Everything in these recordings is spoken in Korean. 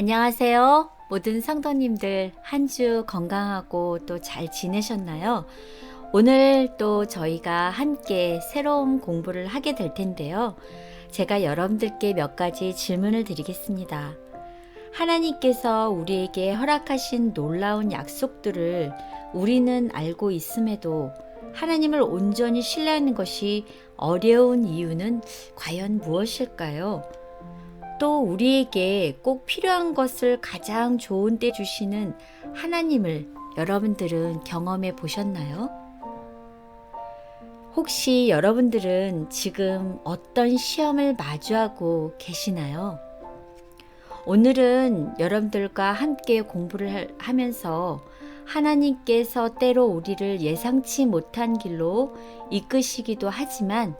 안녕하세요. 모든 성도님들 한 주 건강하고 또 잘 지내셨나요? 오늘 또 저희가 함께 새로운 공부를 하게 될 텐데요. 제가 여러분들께 몇 가지 질문을 드리겠습니다. 하나님께서 우리에게 허락하신 놀라운 약속들을 우리는 알고 있음에도 하나님을 온전히 신뢰하는 것이 어려운 이유는 과연 무엇일까요? 또 우리에게 꼭 필요한 것을 가장 좋은 때 주시는 하나님을 여러분들은 경험해 보셨나요? 혹시 여러분들은 지금 어떤 시험을 마주하고 계시나요? 오늘은 여러분들과 함께 공부를 하면서 하나님께서 때로 우리를 예상치 못한 길로 이끄시기도 하지만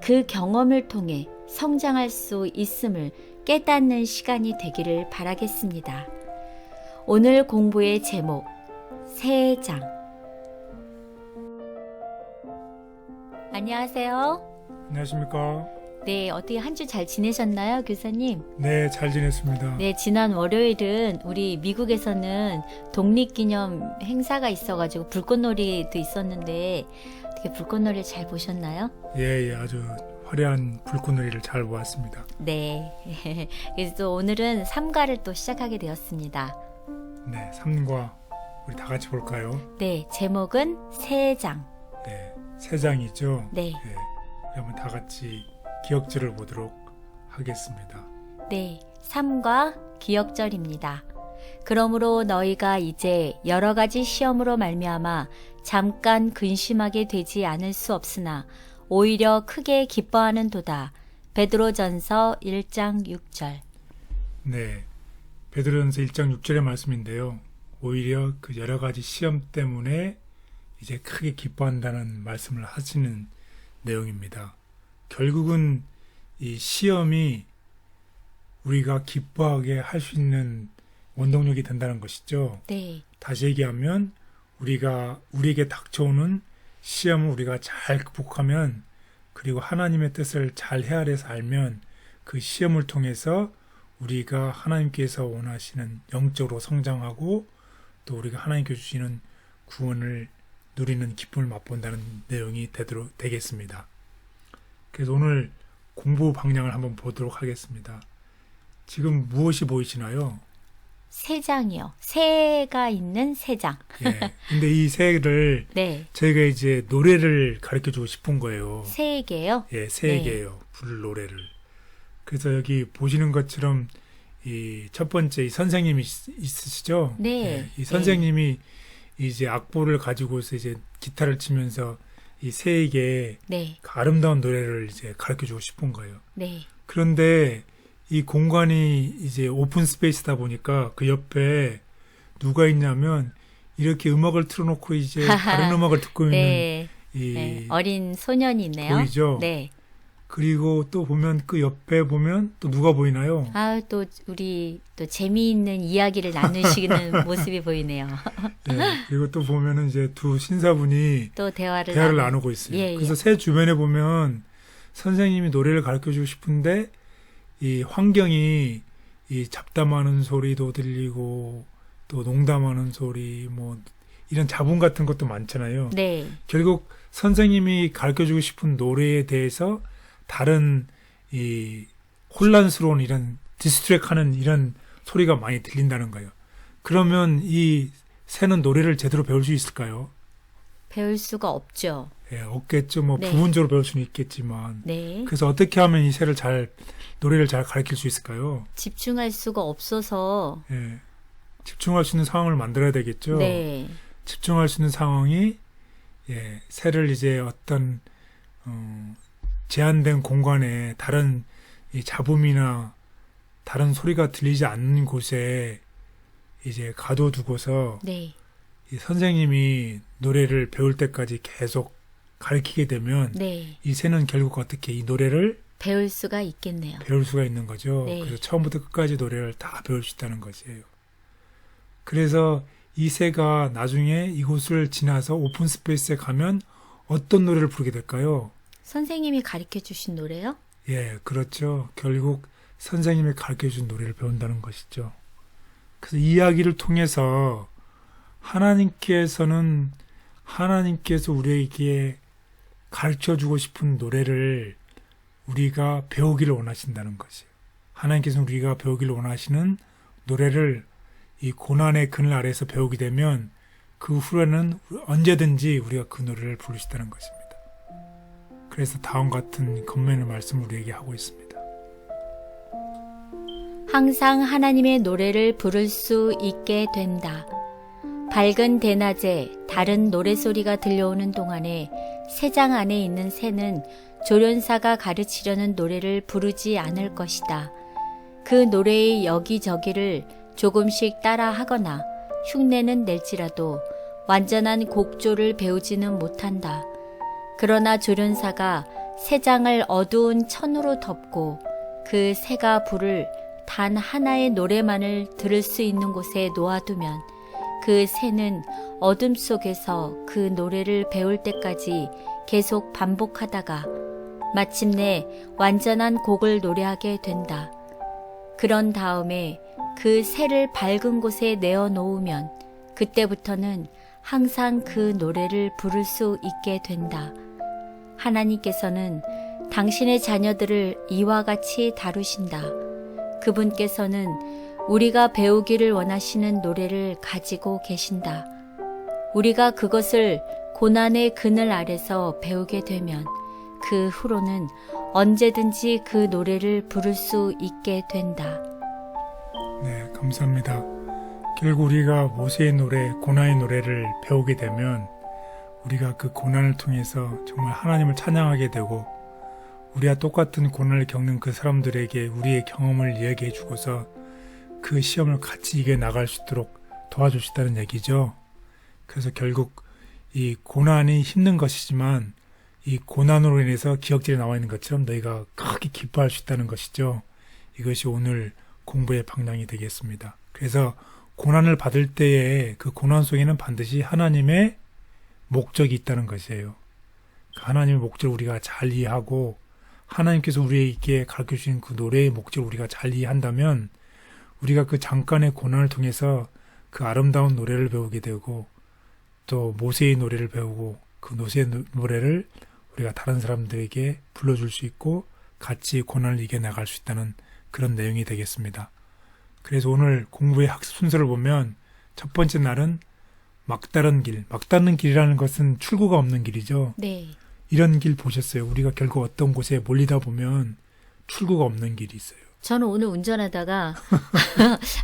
그 경험을 통해 성장할 수 있음을 깨닫는 시간이 되기를 바라겠습니다. 오늘 공부의 제목, 새 장. 안녕하세요. 안녕하십니까? 네, 어떻게 한 주 잘 지내셨나요, 교사님? 네, 잘 지냈습니다. 네, 지난 월요일은 우리 미국에서는 독립기념 행사가 있어가지고 불꽃놀이도 있었는데 어떻게 불꽃놀이 잘 보셨나요? 예, 아주 화려한 불꽃놀이를 잘 보았습니다. 네, 그래서 또 오늘은 삼가를 또 시작하게 되었습니다. 네, 3과 우리 다 같이 볼까요? 네, 제목은 새 장. 네, 세 장이죠. 네, 네, 그러면 다 같이 기억절을 보도록 하겠습니다. 네, 3과 기억절입니다. 그러므로 너희가 이제 여러 가지 시험으로 말미암아 잠깐 근심하게 되지 않을 수 없으나 오히려 크게 기뻐하는도다. 베드로전서 1장 6절. 네, 베드로전서 1장 6절의 말씀인데요. 오히려 그 여러 가지 시험 때문에 이제 크게 기뻐한다는 말씀을 하시는 내용입니다. 결국은 이 시험이 우리가 기뻐하게 할 수 있는 원동력이 된다는 것이죠. 네, 다시 얘기하면 우리에게 닥쳐오는 시험을 우리가 잘 극복하면, 그리고 하나님의 뜻을 잘 헤아려서 알면 그 시험을 통해서 우리가 하나님께서 원하시는 영적으로 성장하고 또 우리가 하나님께서 주시는 구원을 누리는 기쁨을 맛본다는 내용이 되겠습니다. 그래서 오늘 공부 방향을 한번 보도록 하겠습니다. 지금 무엇이 보이시나요? 새 장이요. 새가 있는 새 장. 예. 근데 이 새를 네, 저희가 이제 노래를 가르쳐 주고 싶은 거예요. 새에게요. 예, 새에게요. 부를 노래를. 그래서 여기 보시는 것처럼 이 첫 번째 이 선생님이 있으시죠? 네. 예, 이 선생님이 이제 악보를 가지고서 이제 기타를 치면서 이 새에게 네, 그 아름다운 노래를 이제 가르쳐 주고 싶은 거예요. 네, 그런데 이 공간이 이제 오픈 스페이스다 보니까 그 옆에 누가 있냐면 이렇게 음악을 틀어놓고 이제 다른 음악을 듣고 있는 네, 이 네. 어린 소년이 있네요. 보이죠? 네. 그리고 또 보면 그 옆에 보면 또 누가 보이나요? 아, 또 우리 또 재미있는 이야기를 나누시는 모습이 보이네요. 네, 그리고 또 보면은 이제 두 신사분이 또 대화를 나누고 있어요. 예, 그래서 예. 새 주변에 보면 선생님이 노래를 가르쳐 주고 싶은데 이 환경이 이 잡담하는 소리도 들리고 또 농담하는 소리 뭐 이런 잡음 같은 것도 많잖아요. 네, 결국 선생님이 가르쳐 주고 싶은 노래에 대해서 다른 이 혼란스러운 이런 디스트랙하는 이런 소리가 많이 들린다는 거예요. 그러면 이 새는 노래를 제대로 배울 수 있을까요? 배울 수가 없죠. 예, 없겠죠. 뭐 네. 부분적으로 배울 수는 있겠지만. 네, 그래서 어떻게 하면 이 새를 노래를 잘 가르칠 수 있을까요? 집중할 수가 없어서. 예, 집중할 수 있는 상황을 만들어야 되겠죠. 네, 집중할 수 있는 상황이 새를 이제 어떤 제한된 공간에 다른 이 잡음이나 다른 소리가 들리지 않는 곳에 이제 가둬두고서 네, 이 선생님이 노래를 배울 때까지 계속 가르치게 되면 네. 이 새는 결국 어떻게 이 노래를 배울 수가 있겠네요. 배울 수가 있는 거죠. 네. 그래서 처음부터 끝까지 노래를 다 배울 수 있다는 것이에요. 그래서 이 새가 나중에 이곳을 지나서 오픈 스페이스에 가면 어떤 노래를 부르게 될까요? 선생님이 가르쳐 주신 노래요? 예, 그렇죠. 결국 선생님이 가르쳐 준 노래를 배운다는 것이죠. 그래서 이 이야기를 통해서 하나님께서 우리에게 가르쳐주고 싶은 노래를 우리가 배우기를 원하신다는 것이에요. 하나님께서 우리가 배우기를 원하시는 노래를 이 고난의 그늘 아래에서 배우게 되면 그 후에는 언제든지 우리가 그 노래를 부르시다는 것입니다. 그래서 다음 같은 권면의 말씀을 우리에게 하고 있습니다. 항상 하나님의 노래를 부를 수 있게 된다. 밝은 대낮에 다른 노래소리가 들려오는 동안에 새장 안에 있는 새는 조련사가 가르치려는 노래를 부르지 않을 것이다. 그 노래의 여기저기를 조금씩 따라 하거나 흉내는 낼지라도 완전한 곡조를 배우지는 못한다. 그러나 조련사가 새장을 어두운 천으로 덮고 그 새가 부를 단 하나의 노래만을 들을 수 있는 곳에 놓아두면 그 새는 어둠 속에서 그 노래를 배울 때까지 계속 반복하다가 마침내 완전한 곡을 노래하게 된다. 그런 다음에 그 새를 밝은 곳에 내어 놓으면 그때부터는 항상 그 노래를 부를 수 있게 된다. 하나님께서는 당신의 자녀들을 이와 같이 다루신다. 그분께서는 우리가 배우기를 원하시는 노래를 가지고 계신다. 우리가 그것을 고난의 그늘 아래서 배우게 되면 그 후로는 언제든지 그 노래를 부를 수 있게 된다. 네, 감사합니다. 결국 우리가 모세의 노래, 고난의 노래를 배우게 되면 우리가 그 고난을 통해서 정말 하나님을 찬양하게 되고 우리와 똑같은 고난을 겪는 그 사람들에게 우리의 경험을 이야기해 주고서 그 시험을 같이 이겨 나갈 수 있도록 도와주시다는 얘기죠. 그래서 결국 이 고난이 힘든 것이지만 이 고난으로 인해서 기억들이 나와 있는 것처럼 너희가 크게 기뻐할 수 있다는 것이죠. 이것이 오늘 공부의 방향이 되겠습니다. 그래서 고난을 받을 때에 그 고난 속에는 반드시 하나님의 목적이 있다는 것이에요. 그 하나님의 목적을 우리가 잘 이해하고 하나님께서 우리에게 가르쳐 주신 그 노래의 목적을 우리가 잘 이해한다면 우리가 그 잠깐의 고난을 통해서 그 아름다운 노래를 배우게 되고 또 모세의 노래를 배우고 그 모세의 노래를 우리가 다른 사람들에게 불러줄 수 있고 같이 고난을 이겨나갈 수 있다는 그런 내용이 되겠습니다. 그래서 오늘 공부의 학습 순서를 보면 첫 번째 날은 막다른 길. 막다른 길이라는 것은 출구가 없는 길이죠. 네. 이런 길 보셨어요? 우리가 결국 어떤 곳에 몰리다 보면 출구가 없는 길이 있어요. 저는 오늘 운전하다가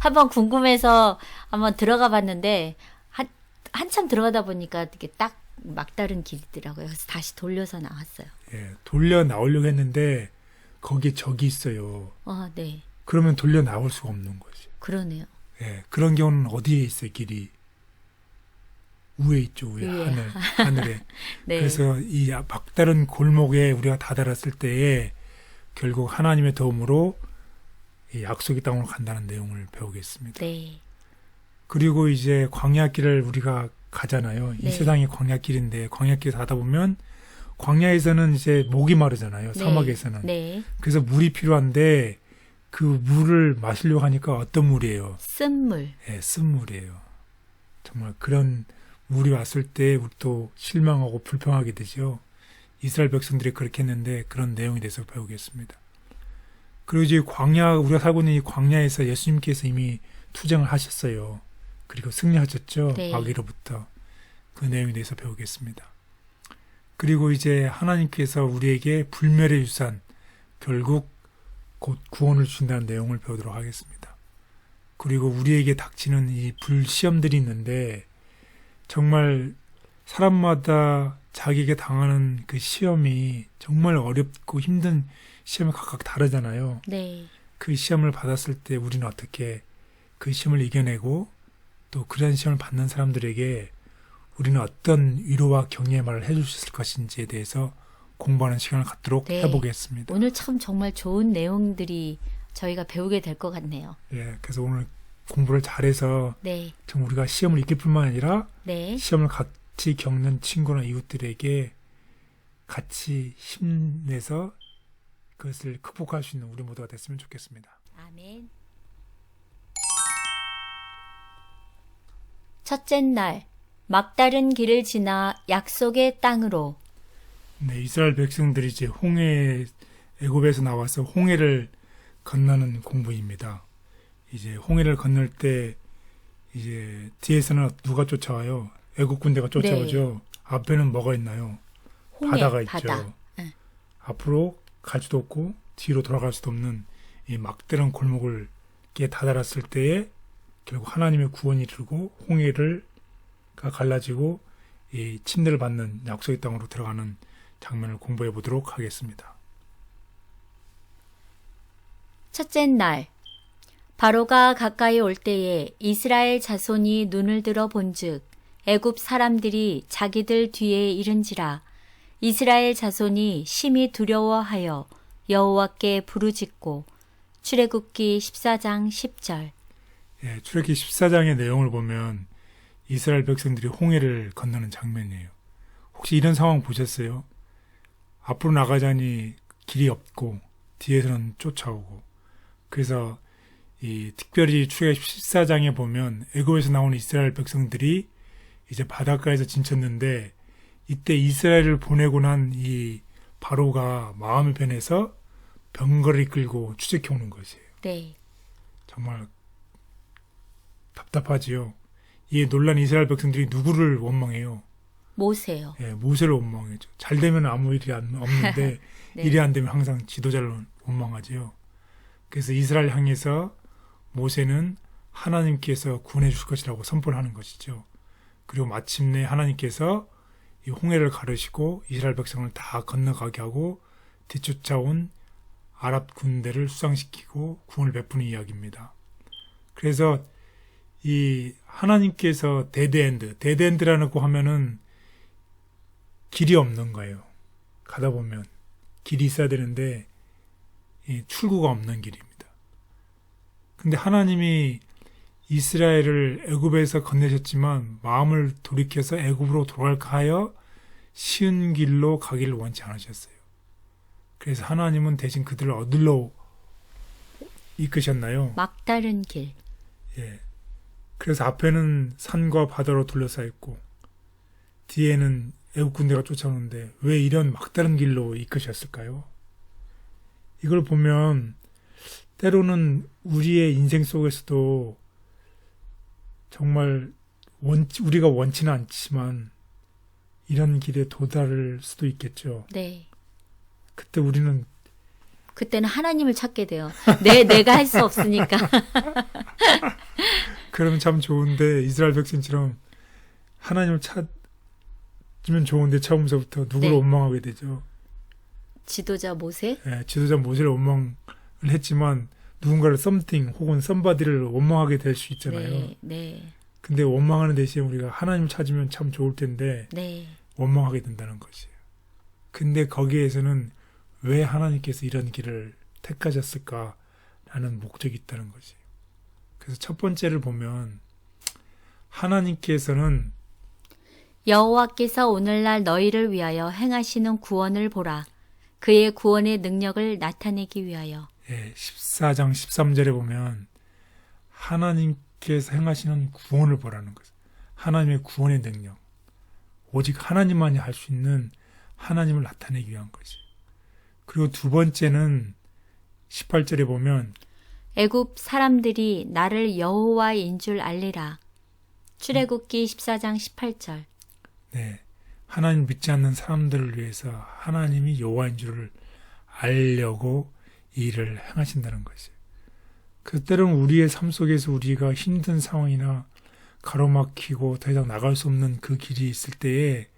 한번 궁금해서 한번 들어가 봤는데 한참 들어가다 보니까 이게 딱 막다른 길이더라고요. 그래서 다시 돌려서 나왔어요. 예, 돌려 나오려고 했는데 거기에 적이 있어요. 아, 네. 그러면 돌려 나올 수가 없는 거죠. 그러네요. 예, 그런 경우는 어디에 있어요, 길이? 위에 있죠, 위에. 하늘에. 네. 그래서 이 막다른 골목에 우리가 다다랐을 때에 결국 하나님의 도움으로 이 약속의 땅으로 간다는 내용을 배우겠습니다. 네. 그리고 이제 광야길을 우리가 가잖아요. 이 네. 세상이 광야길인데 광야길 가다 보면 광야에서는 이제 목이 마르잖아요. 네. 사막에서는. 네. 그래서 물이 필요한데 그 물을 마시려고 하니까 어떤 물이에요? 쓴물. 예, 쓴물이에요. 정말 그런 물이 왔을 때 우리도 실망하고 불평하게 되죠. 이스라엘 백성들이 그렇게 했는데 그런 내용에 대해서 배우겠습니다. 그리고 이제 우리가 살고 있는 이 광야에서 예수님께서 이미 투쟁을 하셨어요. 그리고 승리하셨죠. 네. 마귀로부터. 그 내용에 대해서 배우겠습니다. 그리고 이제 하나님께서 우리에게 불멸의 유산, 결국 곧 구원을 주신다는 내용을 배우도록 하겠습니다. 그리고 우리에게 닥치는 이 불시험들이 있는데 정말 사람마다 자기에게 당하는 그 시험이 정말 어렵고 힘든 시험이 각각 다르잖아요. 네. 그 시험을 받았을 때 우리는 어떻게 그 시험을 이겨내고 또 그런 시험을 받는 사람들에게 우리는 어떤 위로와 격려의 말을 해줄 수 있을 것인지에 대해서 공부하는 시간을 갖도록 네. 해보겠습니다. 오늘 참 정말 좋은 내용들이 저희가 배우게 될 것 같네요. 예, 그래서 오늘 공부를 잘해서 네. 좀 우리가 시험을 이길 뿐만 아니라 네. 시험을 같이 겪는 친구나 이웃들에게 같이 힘내서 그것을 극복할 수 있는 우리 모두가 됐으면 좋겠습니다. 아멘. 첫째 날 막다른 길을 지나 약속의 땅으로. 네, 이스라엘 백성들이 이제 애굽에서 나와서 홍해를 건너는 공부입니다. 이제 홍해를 건널 때 이제 뒤에서는 누가 쫓아와요? 애국 군대가 쫓아오죠. 앞에는 뭐가 있나요? 홍해, 바다가 있죠. 바다. 네. 앞으로 갈 수도 없고 뒤로 돌아갈 수도 없는 이 막다른 골목을 다다랐을 때에 결국 하나님의 구원이 이르고 홍해가 갈라지고 이 침례를 받는 약속의 땅으로 들어가는 장면을 공부해 보도록 하겠습니다. 첫째 날 바로가 가까이 올 때에 이스라엘 자손이 눈을 들어 본즉 애굽 사람들이 자기들 뒤에 이른지라. 이스라엘 자손이 심히 두려워하여 여호와께 부르짖고. 출애굽기 14장 10절. 예, 출애굽기 14장의 내용을 보면 이스라엘 백성들이 홍해를 건너는 장면이에요. 혹시 이런 상황 보셨어요? 앞으로 나가자니 길이 없고 뒤에서는 쫓아오고. 그래서 특별히 출애굽기 14장에 보면 애굽에서 나온 이스라엘 백성들이 이제 바닷가에서 진쳤는데 이때 이스라엘을 보내고 난 이 바로가 마음이 변해서 병거를 이끌고 추적해 오는 것이에요. 네. 정말 답답하지요. 이 놀란 이스라엘 백성들이 누구를 원망해요? 모세요. 예, 모세를 원망해죠. 잘 되면 아무 일이 없는데 네. 일이 안 되면 항상 지도자를 원망하지요. 그래서 이스라엘 향해서 모세는 하나님께서 구원해 줄 것이라고 선포를 하는 것이죠. 그리고 마침내 하나님께서 이 홍해를 가르시고 이스라엘 백성을 다 건너가게 하고 뒤쫓아온 아랍 군대를 수상시키고 구원을 베푸는 이야기입니다. 그래서 이 하나님께서 데드엔드라고 하면은 길이 없는 거예요. 가다 보면 길이 있어야 되는데 출구가 없는 길입니다. 근데 하나님이 이스라엘을 애굽에서 건네셨지만 마음을 돌이켜서 애굽으로 돌아갈까 하여 쉬운 길로 가기를 원치 않으셨어요. 그래서 하나님은 대신 그들을 어디로 이끄셨나요? 막다른 길. 예. 그래서 앞에는 산과 바다로 둘러싸여 있고 뒤에는 애국 군대가 쫓아오는데 왜 이런 막다른 길로 이끄셨을까요? 이걸 보면 때로는 우리의 인생 속에서도 정말 우리가 원치는 않지만 이런 길에 도달할 수도 있겠죠. 네. 그때 우리는 그때는 하나님을 찾게 돼요. 내가 할 수 없으니까. 그러면 참 좋은데 이스라엘 백성처럼 하나님을 찾으면 좋은데 처음서부터 누구를 네. 원망하게 되죠. 지도자 모세? 예, 지도자 모세를 원망을 했지만 누군가를 something 혹은 somebody를 원망하게 될 수 있잖아요. 네, 네, 근데 원망하는 대신에 우리가 하나님을 찾으면 참 좋을 텐데 네. 원망하게 된다는 것이에요. 근데 거기에서는 왜 하나님께서 이런 길을 택하셨을까라는 목적이 있다는 것이에요. 그래서 첫 번째를 보면 하나님께서는 여호와께서 오늘날 너희를 위하여 행하시는 구원을 보라. 그의 구원의 능력을 나타내기 위하여. 14장 13절에 보면 하나님께서 행하시는 구원을 보라는 것이에요. 하나님의 구원의 능력. 오직 하나님만이 할 수 있는 하나님을 나타내기 위한 것이에요. 그리고 두 번째는 18절에 보면 애굽 사람들이 나를 여호와인 줄 알리라. 출애굽기 14장 18절. 네, 하나님 믿지 않는 사람들을 위해서 하나님이 여호와인 줄을 알려고 이 일을 행하신다는 것이에요. 그 때로는 우리의 삶 속에서 우리가 힘든 상황이나 가로막히고 더 이상 나갈 수 없는 그 길이 있을 때에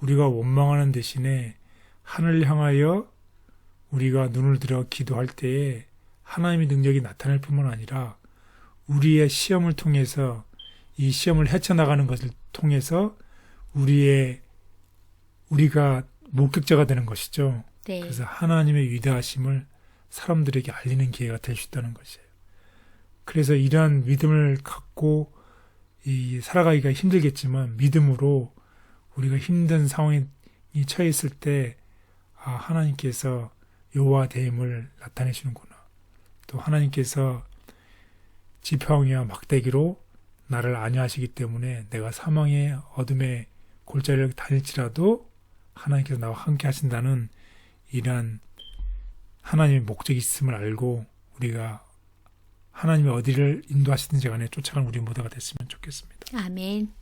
우리가 원망하는 대신에 하늘을 향하여 우리가 눈을 들어 기도할 때에 하나님의 능력이 나타날 뿐만 아니라 우리의 시험을 통해서 이 시험을 헤쳐나가는 것을 통해서 우리가 목격자가 되는 것이죠. 네. 그래서 하나님의 위대하심을 사람들에게 알리는 기회가 될 수 있다는 것이에요. 그래서 이러한 믿음을 갖고 살아가기가 힘들겠지만 믿음으로 우리가 힘든 상황에 처해 있을 때 하나님께서 여호와 대임을 나타내시는구나. 또 하나님께서 지팡이와 막대기로 나를 안위하시기 때문에 내가 사망의 어둠의 골짜기를 다닐지라도 하나님께서 나와 함께 하신다는 이러한 하나님의 목적이 있음을 알고 우리가 하나님이 어디를 인도하시든지 간에 쫓아가는 우리 모두가 됐으면 좋겠습니다. 아멘.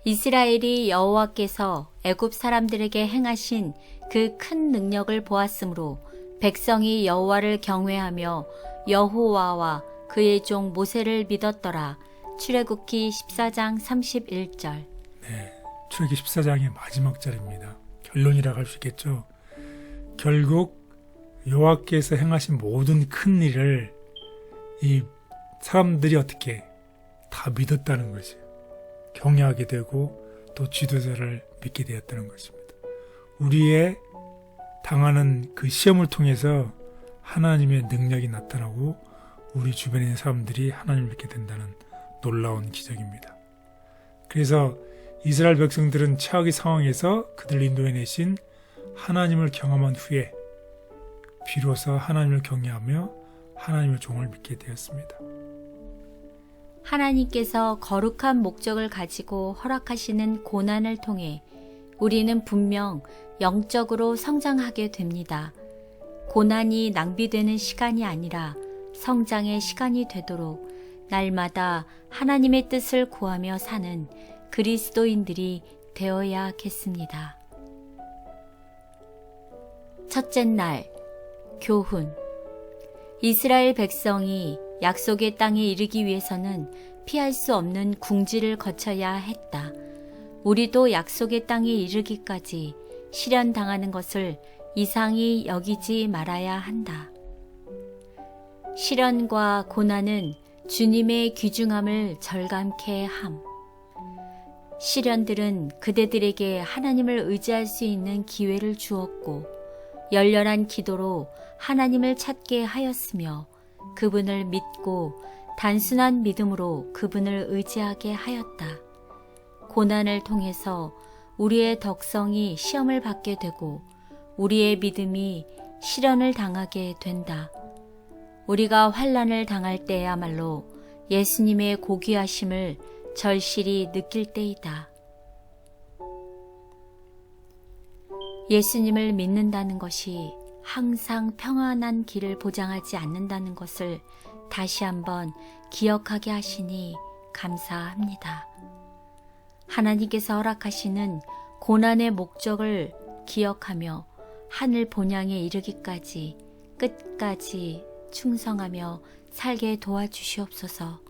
이스라엘이 여호와께서 애굽 사람들에게 행하신 그 큰 능력을 보았으므로 백성이 여호와를 경외하며 여호와와 그의 종 모세를 믿었더라. 출애굽기 14장 31절. 네, 출애굽기 14장의 마지막 절입니다. 결론이라고 할 수 있겠죠. 결국 여호와께서 행하신 모든 큰 일을 이 사람들이 어떻게 다 믿었다는 것이에요. 경외하게 되고 또 지도자를 믿게 되었다는 것입니다. 우리의 당하는 그 시험을 통해서 하나님의 능력이 나타나고 우리 주변에 있는 사람들이 하나님을 믿게 된다는 놀라운 기적입니다. 그래서 이스라엘 백성들은 최악의 상황에서 그들을 인도해내신 하나님을 경험한 후에 비로소 하나님을 경외하며 하나님의 종을 믿게 되었습니다. 하나님께서 거룩한 목적을 가지고 허락하시는 고난을 통해 우리는 분명 영적으로 성장하게 됩니다. 고난이 낭비되는 시간이 아니라 성장의 시간이 되도록 날마다 하나님의 뜻을 구하며 사는 그리스도인들이 되어야겠습니다. 첫째 날, 교훈. 이스라엘 백성이 약속의 땅에 이르기 위해서는 피할 수 없는 궁지를 거쳐야 했다. 우리도 약속의 땅에 이르기까지 시련당하는 것을 이상히 여기지 말아야 한다. 시련과 고난은 주님의 귀중함을 절감케 함. 시련들은 그대들에게 하나님을 의지할 수 있는 기회를 주었고 열렬한 기도로 하나님을 찾게 하였으며 그분을 믿고 단순한 믿음으로 그분을 의지하게 하였다. 고난을 통해서 우리의 덕성이 시험을 받게 되고 우리의 믿음이 시련을 당하게 된다. 우리가 환난을 당할 때야말로 예수님의 고귀하심을 절실히 느낄 때이다. 예수님을 믿는다는 것이 항상 평안한 길을 보장하지 않는다는 것을 다시 한번 기억하게 하시니 감사합니다. 하나님께서 허락하시는 고난의 목적을 기억하며 하늘 본향에 이르기까지 끝까지 충성하며 살게 도와주시옵소서. 아멘.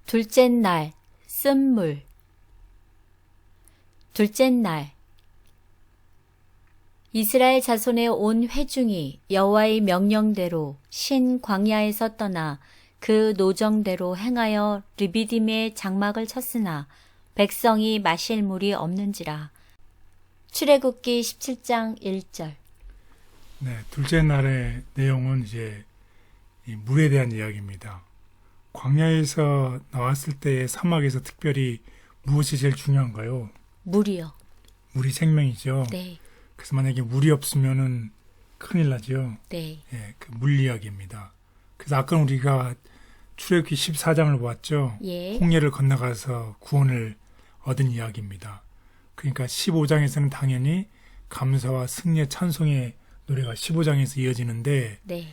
둘째 날, 쓴물. 둘째 날, 이스라엘 자손의 온 회중이 여호와의 명령대로 신 광야에서 떠나 그 노정대로 행하여 르비딤의 장막을 쳤으나 백성이 마실 물이 없는지라. 출애굽기 17장 1절. 네, 둘째 날의 내용은 이제 이 물에 대한 이야기입니다. 광야에서 나왔을 때의 사막에서 특별히 무엇이 제일 중요한가요? 물이요. 물이 생명이죠. 네. 그래서 만약에 물이 없으면은 큰일 나죠. 네. 예, 그 물 이야기입니다. 그래서 아까 우리가 출애굽기 14장을 보았죠. 예. 홍해를 건너가서 구원을 얻은 이야기입니다. 그러니까 15장에서는 당연히 감사와 승리의 찬송의 노래가 15장에서 이어지는데 네.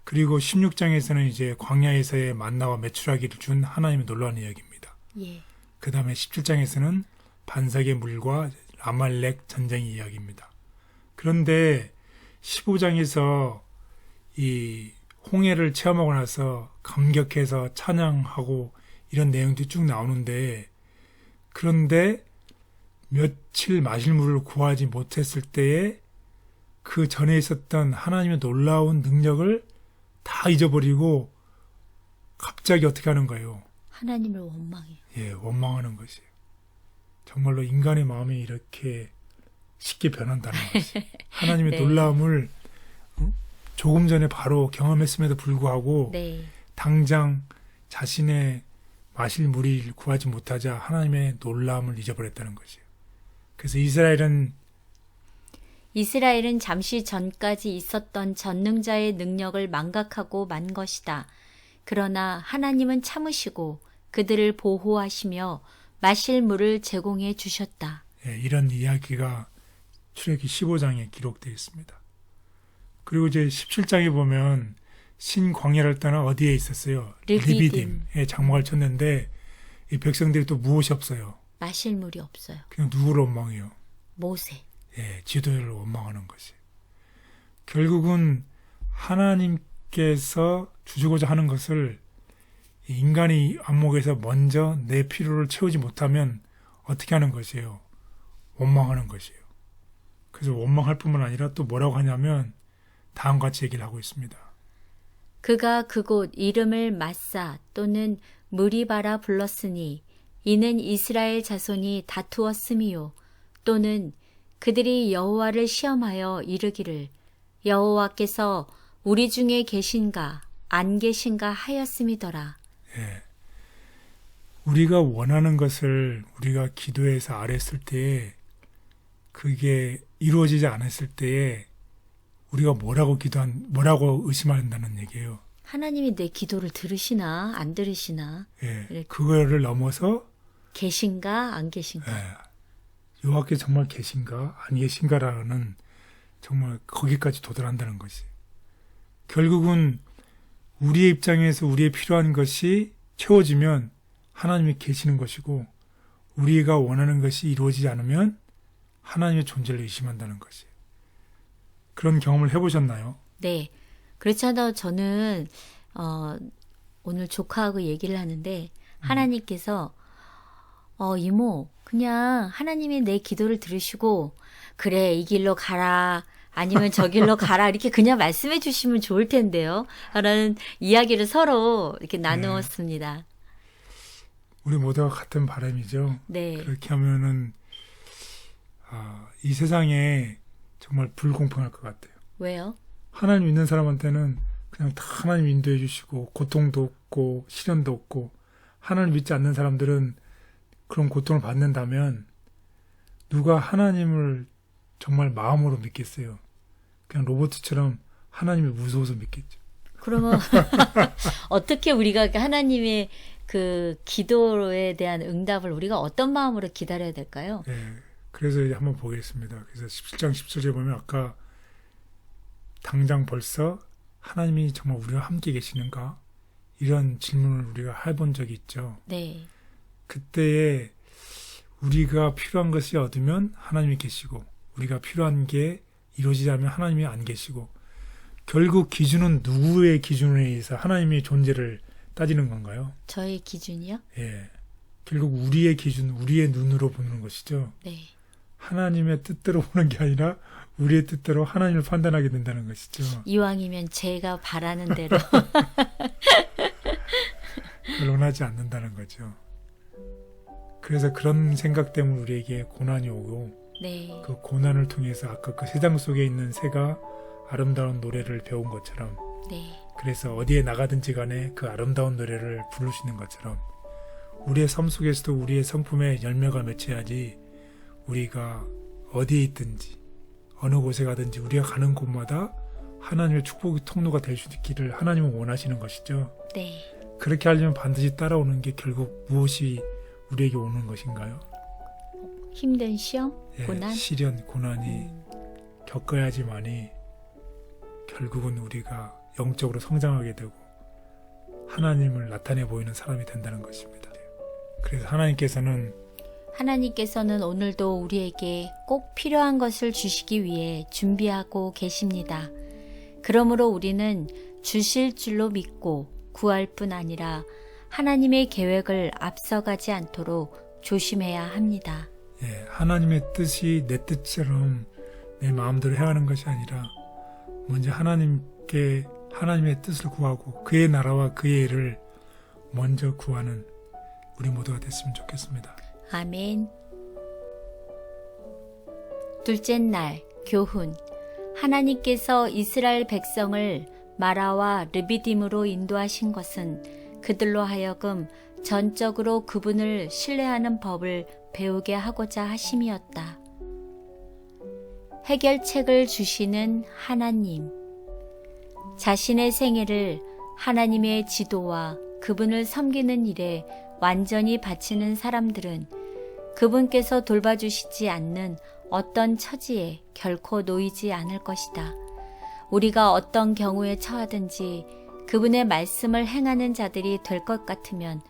그리고 16장에서는 이제 광야에서의 만나와 메추라기를 준 하나님의 놀라운 이야기입니다. 예. 그 다음에 17장에서는 반석의 물과 아말렉 전쟁의 이야기입니다. 그런데 15장에서 이 홍해를 체험하고 나서 감격해서 찬양하고 이런 내용들이 쭉 나오는데 그런데 며칠 마실 물을 구하지 못했을 때에 그 전에 있었던 하나님의 놀라운 능력을 다 잊어버리고 갑자기 어떻게 하는 거예요? 하나님을 원망해요. 예, 원망하는 것이에요. 정말로 인간의 마음이 이렇게 쉽게 변한다는 것이. 하나님의 네. 놀라움을 조금 전에 바로 경험했음에도 불구하고 네. 당장 자신의 마실 물을 구하지 못하자 하나님의 놀라움을 잊어버렸다는 것이에요. 그래서 이스라엘은 이스라엘은 잠시 전까지 있었던 전능자의 능력을 망각하고 만 것이다. 그러나 하나님은 참으시고 그들을 보호하시며 마실 물을 제공해 주셨다. 예, 이런 이야기가 출애굽기 15장에 기록되어 있습니다. 그리고 이제 17장에 보면 신광야를 떠나 어디에 있었어요? 리비딤에 장막을 쳤는데 이 백성들이 또 무엇이 없어요? 마실 물이 없어요. 그냥 누구를 원망해요? 모세. 예, 지도자를 원망하는 것이. 결국은 하나님께서 주시고자 하는 것을 인간이 안목에서 먼저 내 필요를 채우지 못하면 어떻게 하는 것이에요? 원망하는 것이에요. 그래서 원망할 뿐만 아니라 또 뭐라고 하냐면 다음과 같이 얘기를 하고 있습니다. 그가 그곳 이름을 마사 또는 무리바라 불렀으니 이는 이스라엘 자손이 다투었음이요. 또는 그들이 여호와를 시험하여 이르기를 여호와께서 우리 중에 계신가 안 계신가 하였음이더라. 예. 우리가 원하는 것을 우리가 기도해서 아뢰었을 때에 그게 이루어지지 않았을 때에 우리가 뭐라고 의심한다는 얘기예요. 하나님이 내 기도를 들으시나 안 들으시나. 예. 이렇게. 그거를 넘어서 계신가 안 계신가. 예. 여호와께서 정말 계신가 안 계신가라는 정말 거기까지 도달한다는 것이. 결국은 우리의 입장에서 우리의 필요한 것이 채워지면 하나님이 계시는 것이고 우리가 원하는 것이 이루어지지 않으면 하나님의 존재를 의심한다는 것이. 그런 경험을 해보셨나요? 네. 그렇잖아요. 저는 오늘 조카하고 얘기를 하는데 하나님께서 이모 그냥 하나님이 내 기도를 들으시고 그래 이 길로 가라 아니면 저 길로 가라 이렇게 그냥 말씀해 주시면 좋을 텐데요. 라는 이야기를 서로 이렇게 나누었습니다. 우리 모두가 같은 바람이죠. 네. 그렇게 하면은 이 세상에 정말 불공평할 것 같아요. 왜요? 하나님 믿는 사람한테는 그냥 다 하나님 인도해 주시고 고통도 없고 시련도 없고 하나님 믿지 않는 사람들은 그런 고통을 받는다면 누가 하나님을 정말 마음으로 믿겠어요? 그냥 로봇처럼 하나님이 무서워서 믿겠죠. 그러면 어떻게 우리가 하나님의 그 기도에 대한 응답을 우리가 어떤 마음으로 기다려야 될까요? 네, 그래서 이제 한번 보겠습니다. 그래서 17장 17절에 보면 아까 당장 벌써 하나님이 정말 우리와 함께 계시는가? 이런 질문을 우리가 해본 적이 있죠. 네. 그때에 우리가 필요한 것이 얻으면 하나님이 계시고 우리가 필요한 게 이루어지지 않으면 하나님이 안 계시고 결국 기준은 누구의 기준에 의해서 하나님의 존재를 따지는 건가요? 저의 기준이요? 예. 결국 우리의 기준, 우리의 눈으로 보는 것이죠. 네. 하나님의 뜻대로 보는 게 아니라 우리의 뜻대로 하나님을 판단하게 된다는 것이죠. 이왕이면 제가 바라는 대로. 그걸 원하지 않는다는 거죠. 그래서 그런 생각 때문에 우리에게 고난이 오고 네. 그 고난을 통해서 아까 그 세상 속에 있는 새가 아름다운 노래를 배운 것처럼 네. 그래서 어디에 나가든지 간에 그 아름다운 노래를 부를 수 있는 것처럼 우리의 삶 속에서도 우리의 성품에 열매가 맺혀야지 우리가 어디에 있든지 어느 곳에 가든지 우리가 가는 곳마다 하나님의 축복의 통로가 될 수 있기를 하나님은 원하시는 것이죠. 네. 그렇게 하려면 반드시 따라오는 게 결국 무엇이 우리에게 오는 것인가요? 힘든 시험? 예, 고난? 시련, 고난이 겪어야지만이 결국은 우리가 영적으로 성장하게 되고 하나님을 나타내 보이는 사람이 된다는 것입니다. 그래서 하나님께서는 오늘도 우리에게 꼭 필요한 것을 주시기 위해 준비하고 계십니다. 그러므로 우리는 주실 줄로 믿고 구할 뿐 아니라 하나님의 계획을 앞서가지 않도록 조심해야 합니다. 예, 하나님의 뜻이 내 뜻처럼 내 마음대로 해야 하는 것이 아니라 먼저 하나님의 뜻을 구하고 그의 나라와 그의 일을 먼저 구하는 우리 모두가 됐으면 좋겠습니다. 아멘. 둘째 날 교훈. 하나님께서 이스라엘 백성을 마라와 르비딤으로 인도하신 것은 그들로 하여금 전적으로 그분을 신뢰하는 법을 배우게 하고자 하심이었다. 해결책을 주시는 하나님. 자신의 생애를 하나님의 지도와 그분을 섬기는 일에 완전히 바치는 사람들은 그분께서 돌봐주시지 않는 어떤 처지에 결코 놓이지 않을 것이다. 우리가 어떤 경우에 처하든지 그분의 말씀을 행하는 자들이 될 것 같으면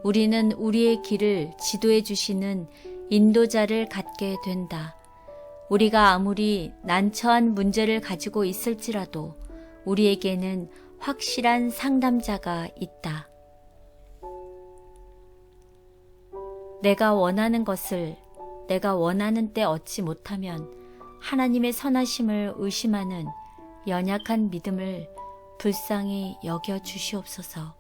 우리는 우리의 길을 지도해 주시는 인도자를 갖게 된다. 우리가 아무리 난처한 문제를 가지고 있을지라도 우리에게는 확실한 상담자가 있다. 내가 원하는 것을 내가 원하는 때 얻지 못하면 하나님의 선하심을 의심하는 연약한 믿음을 불쌍히 여겨 주시옵소서.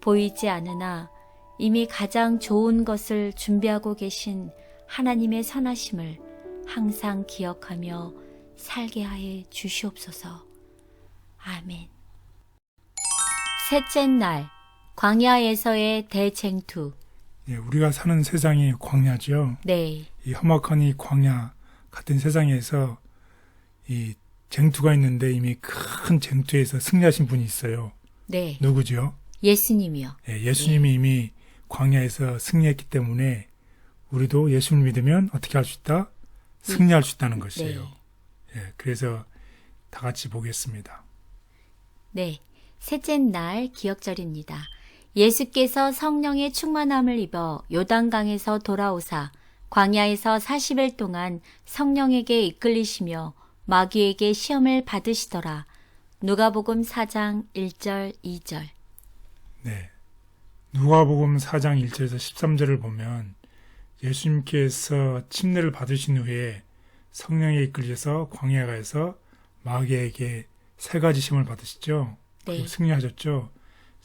보이지 않으나 이미 가장 좋은 것을 준비하고 계신 하나님의 선하심을 항상 기억하며 살게 하여 주시옵소서. 아멘. 셋째 날, 광야에서의 대쟁투. 예, 우리가 사는 세상이 광야죠. 네, 이 험악한 이 광야 같은 세상에서 이 쟁투가 있는데 이미 큰 쟁투에서 승리하신 분이 있어요. 네. 누구죠? 예수님이요. 예, 예수님이 이미 광야에서 승리했기 때문에 우리도 예수를 믿으면 어떻게 할 수 있다? 승리할 수 있다는 것이에요. 네. 예, 그래서 다 같이 보겠습니다. 네, 셋째 날 기억절입니다. 예수께서 성령의 충만함을 입어 요단강에서 돌아오사 광야에서 40일 동안 성령에게 이끌리시며 마귀에게 시험을 받으시더라. 누가복음 4장 1절 2절. 네. 누가복음 4장 1절에서 13절을 보면 예수님께서 침례를 받으신 후에 성령에 이끌려서 광야가에서 마귀에게 세 가지 시험을 받으시죠. 네. 승리하셨죠.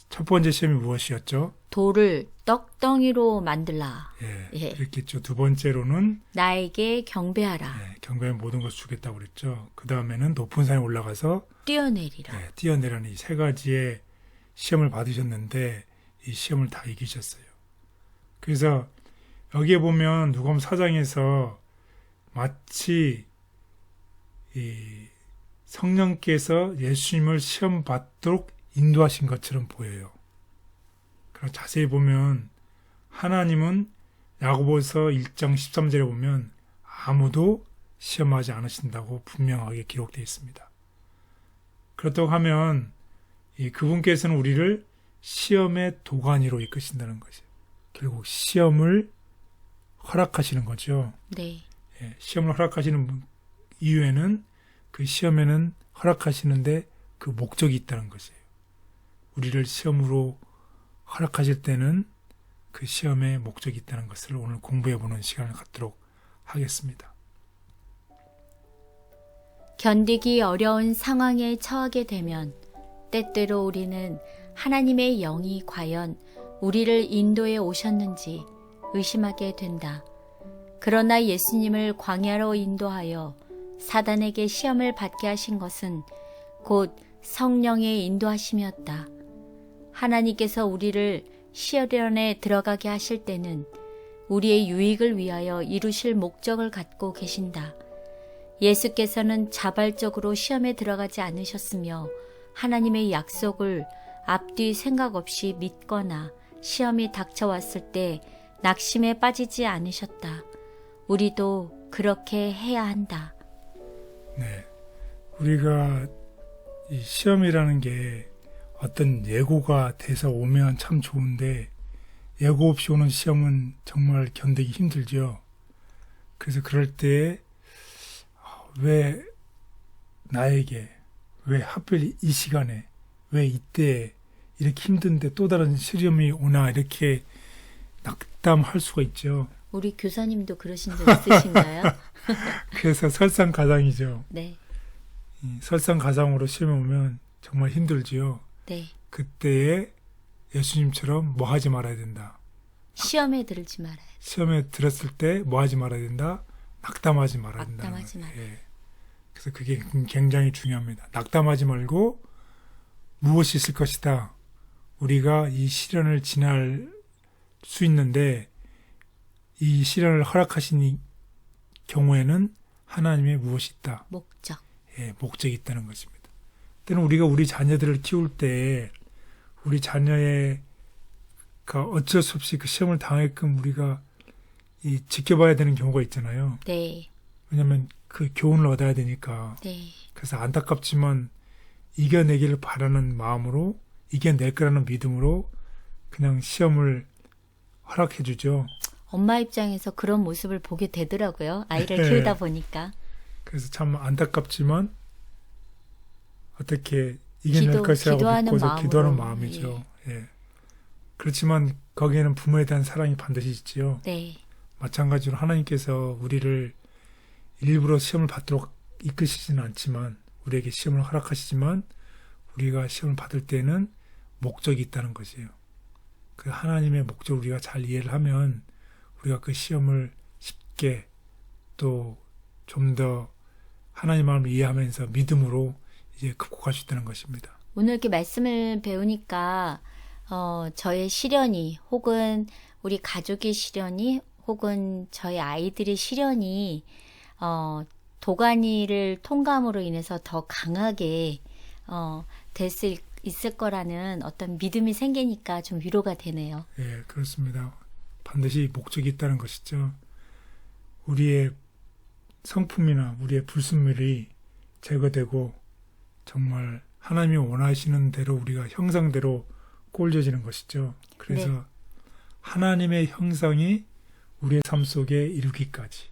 첫 번째 시험이 무엇이었죠? 돌을 떡덩이로 만들라. 예, 예. 그랬겠죠. 두 번째로는 나에게 경배하라. 경배의 모든 것을 주겠다고 그랬죠. 그 다음에는 높은 산에 올라가서 뛰어내리라. 뛰어내라는 이 세 가지의 시험을 받으셨는데 이 시험을 다 이기셨어요. 그래서 여기에 보면 누가복음 4장에서 마치 이 성령께서 예수님을 시험 받도록 인도하신 것처럼 보여요. 그럼 자세히 보면 하나님은 야고보서 1장 13절에 보면 아무도 시험하지 않으신다고 분명하게 기록되어 있습니다. 그렇다고 하면 그분께서는 우리를 시험의 도가니로 이끄신다는 것이에요. 결국 시험을 허락하시는 거죠. 네. 예, 시험을 허락하시는 이유에는 그 시험에는 허락하시는데 그 목적이 있다는 것이에요. 우리를 시험으로 허락하실 때는 그 시험에 목적이 있다는 것을 오늘 공부해보는 시간을 갖도록 하겠습니다. 견디기 어려운 상황에 처하게 되면 때때로 우리는 하나님의 영이 과연 우리를 인도해 오셨는지 의심하게 된다. 그러나 예수님을 광야로 인도하여 사단에게 시험을 받게 하신 것은 곧 성령의 인도하심이었다. 하나님께서 우리를 시련에 들어가게 하실 때는 우리의 유익을 위하여 이루실 목적을 갖고 계신다. 예수께서는 자발적으로 시험에 들어가지 않으셨으며 하나님의 약속을 앞뒤 생각 없이 믿거나 시험이 닥쳐왔을 때 낙심에 빠지지 않으셨다. 우리도 그렇게 해야 한다. 네, 우리가 이 시험이라는 게 어떤 예고가 돼서 오면 참 좋은데 예고 없이 오는 시험은 정말 견디기 힘들죠. 그래서 그럴 때 왜 나에게, 왜 하필 이 시간에, 왜 이때에 이렇게 힘든데 또 다른 시험이 오나 이렇게 낙담할 수가 있죠. 우리 교사님도 그러신 적 있으신가요? 그래서 설상가상이죠. 네, 설상가상으로 시험이 오면 정말 힘들지요. 네. 그때에 예수님처럼 뭐 하지 말아야 된다. 시험에 들지 말아요. 시험에 들었을 때 뭐 하지 말아야 된다. 낙담하지 말아야 된다. 낙담하지 말아요. 예. 그래서 그게 굉장히 중요합니다. 낙담하지 말고 무엇이 있을 것이다. 우리가 이 시련을 지날 수 있는데 이 시련을 허락하신 경우에는 하나님의 무엇이 있다? 목적. 예, 목적이 있다는 것입니다. 때는 우리가 우리 자녀들을 키울 때 우리 자녀의 어쩔 수 없이 그 시험을 당하게끔 우리가 지켜봐야 되는 경우가 있잖아요. 네. 왜냐하면 그 교훈을 얻어야 되니까. 네. 그래서 안타깝지만 이겨내기를 바라는 마음으로 이겨낼 거라는 믿음으로 그냥 시험을 허락해 주죠. 엄마 입장에서 그런 모습을 보게 되더라고요. 아이를 네. 키우다 보니까. 그래서 참 안타깝지만 어떻게 이겨낼 것이라고 기도하는 믿고서 마음으로, 기도하는 마음이죠. 예. 그렇지만 거기에는 부모에 대한 사랑이 반드시 있지요. 네. 마찬가지로 하나님께서 우리를 일부러 시험을 받도록 이끄시지는 않지만 우리에게 시험을 허락하시지만 우리가 시험을 받을 때는 목적이 있다는 것이에요. 그 하나님의 목적을 우리가 잘 이해를 하면 우리가 그 시험을 쉽게 또 좀 더 하나님 마음을 이해하면서 믿음으로 이제 극복할 수 있다는 것입니다. 오늘 이렇게 말씀을 배우니까 저의 시련이 혹은 우리 가족의 시련이 혹은 저희 아이들의 시련이 도가니를 통감으로 인해서 더 강하게 될 수 있을 거라는 어떤 믿음이 생기니까 좀 위로가 되네요. 예, 그렇습니다. 반드시 목적이 있다는 것이죠. 우리의 성품이나 우리의 불순물이 제거되고 정말 하나님이 원하시는 대로 우리가 형상대로 꼴져지는 것이죠. 그래서 네. 하나님의 형상이 우리의 삶 속에 이루기까지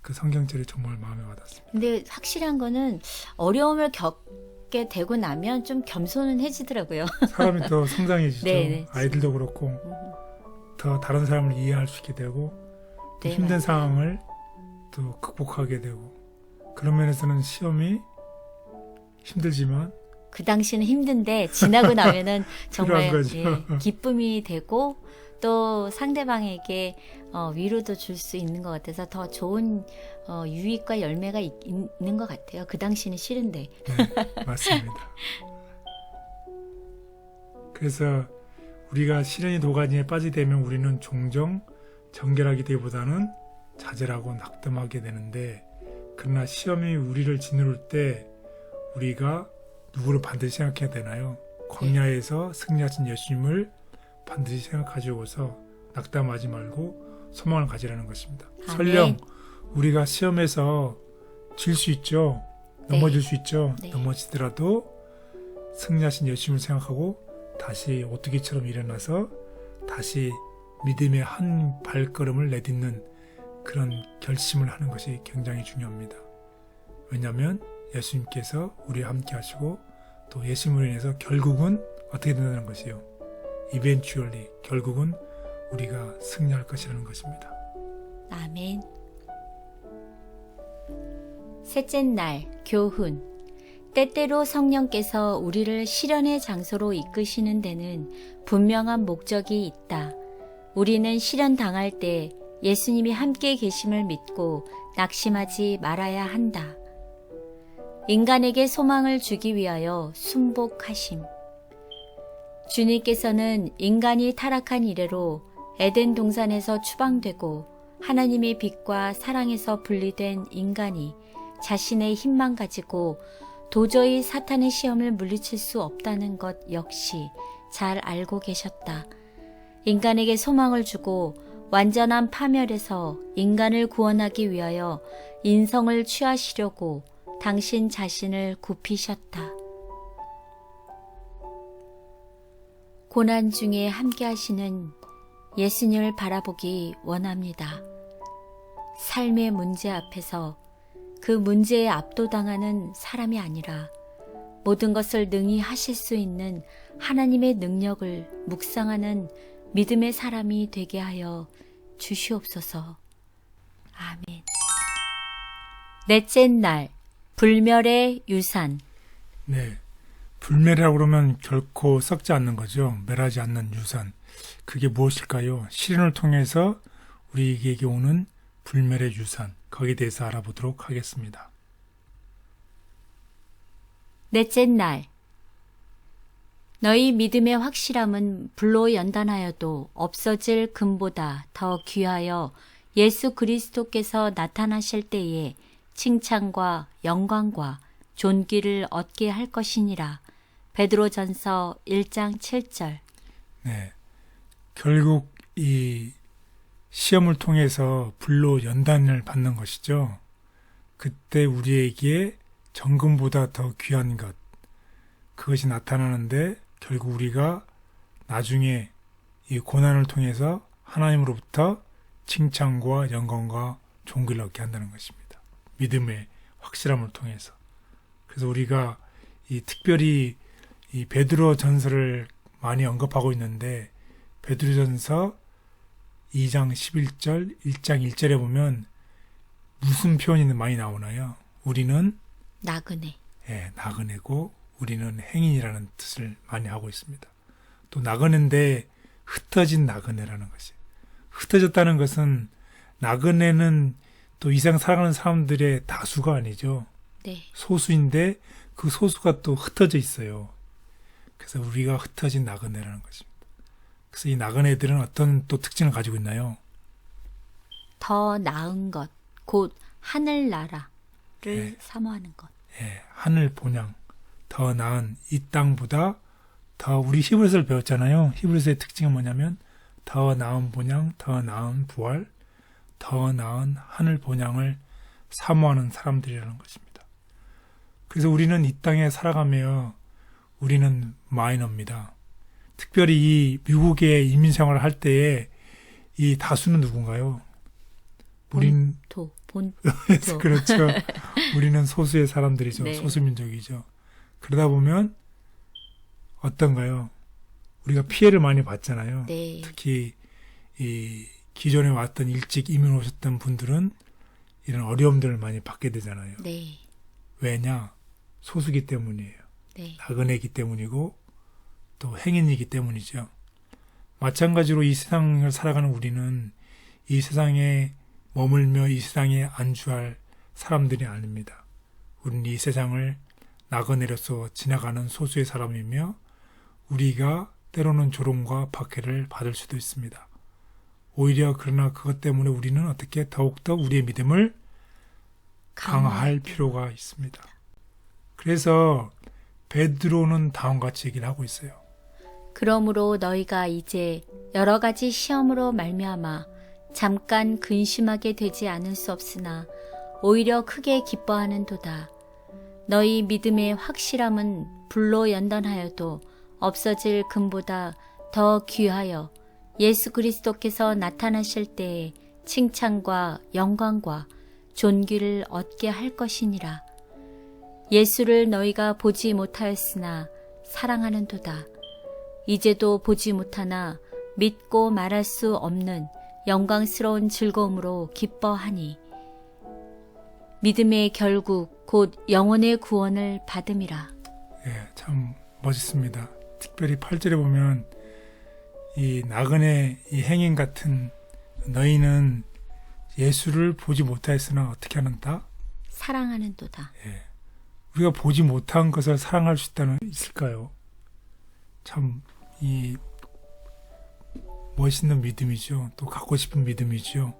그 성경절이 정말 마음에 와닿습니다. 근데 확실한 거는 어려움을 겪게 되고 나면 좀 겸손은 해지더라고요. 사람이 더 성장해지죠. 네. 아이들도 그렇고 더 다른 사람을 이해할 수 있게 되고 또 네, 힘든 맞아요. 상황을 또 극복하게 되고 그런 면에서는 시험이 힘들지만 그 당시는 힘든데 지나고 나면은 정말 필요한 거죠. 예, 기쁨이 되고 또 상대방에게 위로도 줄 수 있는 것 같아서 더 좋은 유익과 열매가 있는 것 같아요. 그 당시는 싫은데. 네, 맞습니다. 그래서 우리가 시련이 도가니에 빠지게 되면 우리는 종종 정결하기보다는 자절하고 낙담하게 되는데 그러나 시험이 우리를 짓누를 때 우리가 누구를 반드시 생각해야 되나요? 광야에서 승리하신 예수님을 반드시 생각하시고서 낙담하지 말고 소망을 가지라는 것입니다. 아멘. 설령 우리가 시험에서 질 수 있죠. 넘어질 수 있죠. 네. 넘어지더라도 승리하신 예수님을 생각하고 다시 오뚜기처럼 일어나서 다시 믿음의 한 발걸음을 내딛는 그런 결심을 하는 것이 굉장히 중요합니다. 왜냐하면 예수님께서 우리와 함께 하시고 또 예수님으로 인해서 결국은 어떻게 된다는 것이요. eventually 결국은 우리가 승리할 것이라는 것입니다. 아멘. 셋째 날 교훈. 때때로 성령께서 우리를 시련의 장소로 이끄시는 데는 분명한 목적이 있다. 우리는 시련 당할 때 예수님이 함께 계심을 믿고 낙심하지 말아야 한다. 인간에게 소망을 주기 위하여 순복하심. 주님께서는 인간이 타락한 이래로 에덴 동산에서 추방되고 하나님의 빛과 사랑에서 분리된 인간이 자신의 힘만 가지고 도저히 사탄의 시험을 물리칠 수 없다는 것 역시 잘 알고 계셨다. 인간에게 소망을 주고 완전한 파멸에서 인간을 구원하기 위하여 인성을 취하시려고 당신 자신을 굽히셨다. 고난 중에 함께 하시는 예수님을 바라보기 원합니다. 삶의 문제 앞에서 그 문제에 압도당하는 사람이 아니라 모든 것을 능히 하실 수 있는 하나님의 능력을 묵상하는 믿음의 사람이 되게 하여 주시옵소서. 아멘. 넷째 날, 불멸의 유산. 네, 불멸이라고 그러면 결코 썩지 않는 거죠. 멸하지 않는 유산. 그게 무엇일까요? 시련을 통해서 우리에게 오는 불멸의 유산. 거기에 대해서 알아보도록 하겠습니다. 넷째 날, 너희 믿음의 확실함은 불로 연단하여도 없어질 금보다 더 귀하여 예수 그리스도께서 나타나실 때에 칭찬과 영광과 존귀를 얻게 할 것이니라. 베드로전서 1장 7절. 네. 결국 이 시험을 통해서 불로 연단을 받는 것이죠. 그때 우리에게 정금보다 더 귀한 것, 그것이 나타나는데 결국 우리가 나중에 이 고난을 통해서 하나님으로부터 칭찬과 영광과 존귀를 얻게 한다는 것입니다. 믿음의 확실함을 통해서. 그래서 우리가 이 특별히 이 베드로 전서를 많이 언급하고 있는데 베드로 전서 2장 11절, 1장 1절에 보면 무슨 표현이 많이 나오나요? 우리는 나그네. 예, 나그네고 우리는 행인이라는 뜻을 많이 하고 있습니다. 또 나그네인데 흩어진 나그네라는 것이. 흩어졌다는 것은 나그네는 또 이 세상 살아가는 사람들의 다수가 아니죠. 네. 소수인데 그 소수가 또 흩어져 있어요. 그래서 우리가 흩어진 나그네라는 것입니다. 그래서 이 나그네들은 어떤 또 특징을 가지고 있나요? 더 나은 것, 곧 하늘나라를 네. 사모하는 것. 예, 하늘 본향, 더 나은 이 땅보다 더 우리 히브리서를 배웠잖아요. 히브리서의 특징은 뭐냐면 더 나은 본향, 더 나은 부활, 더 나은 하늘 본향을 사모하는 사람들이라는 것입니다. 그래서 우리는 이 땅에 살아가며 우리는 마이너입니다. 특별히 이 미국의 이민 생활을 할 때에 이 다수는 누군가요? 우린 본토. 그렇죠. 우리는 소수의 사람들이죠. 네. 소수민족이죠. 그러다 보면 어떤가요? 우리가 피해를 많이 받잖아요. 네. 특히 이 기존에 왔던 일찍 이민 오셨던 분들은 이런 어려움들을 많이 받게 되잖아요. 네. 왜냐? 소수기 때문이에요. 네. 나그네이기 때문이고 또 행인이기 때문이죠. 마찬가지로 이 세상을 살아가는 우리는 이 세상에 머물며 이 세상에 안주할 사람들이 아닙니다. 우리는 이 세상을 나그네로서 지나가는 소수의 사람이며 우리가 때로는 조롱과 박해를 받을 수도 있습니다. 오히려 그러나 그것 때문에 우리는 어떻게 더욱더 우리의 믿음을 강화할 필요가 있습니다. 그래서 베드로는 다음과 같이 얘기를 하고 있어요. 그러므로 너희가 이제 여러 가지 시험으로 말미암아 잠깐 근심하게 되지 않을 수 없으나 오히려 크게 기뻐하는도다. 너희 믿음의 확실함은 불로 연단하여도 없어질 금보다 더 귀하여 예수 그리스도께서 나타나실 때에 칭찬과 영광과 존귀를 얻게 할 것이니라. 예수를 너희가 보지 못하였으나 사랑하는도다. 이제도 보지 못하나 믿고 말할 수 없는 영광스러운 즐거움으로 기뻐하니 믿음의 결국 곧 영혼의 구원을 받음이라. 예, 참 멋있습니다. 특별히 8절에 보면 이 나그네 이 행인 같은 너희는 예수를 보지 못하였으나 어떻게 하는다? 사랑하는도다. 예. 우리가 보지 못한 것을 사랑할 수 있을까요? 참 이 멋있는 믿음이죠. 또 갖고 싶은 믿음이죠.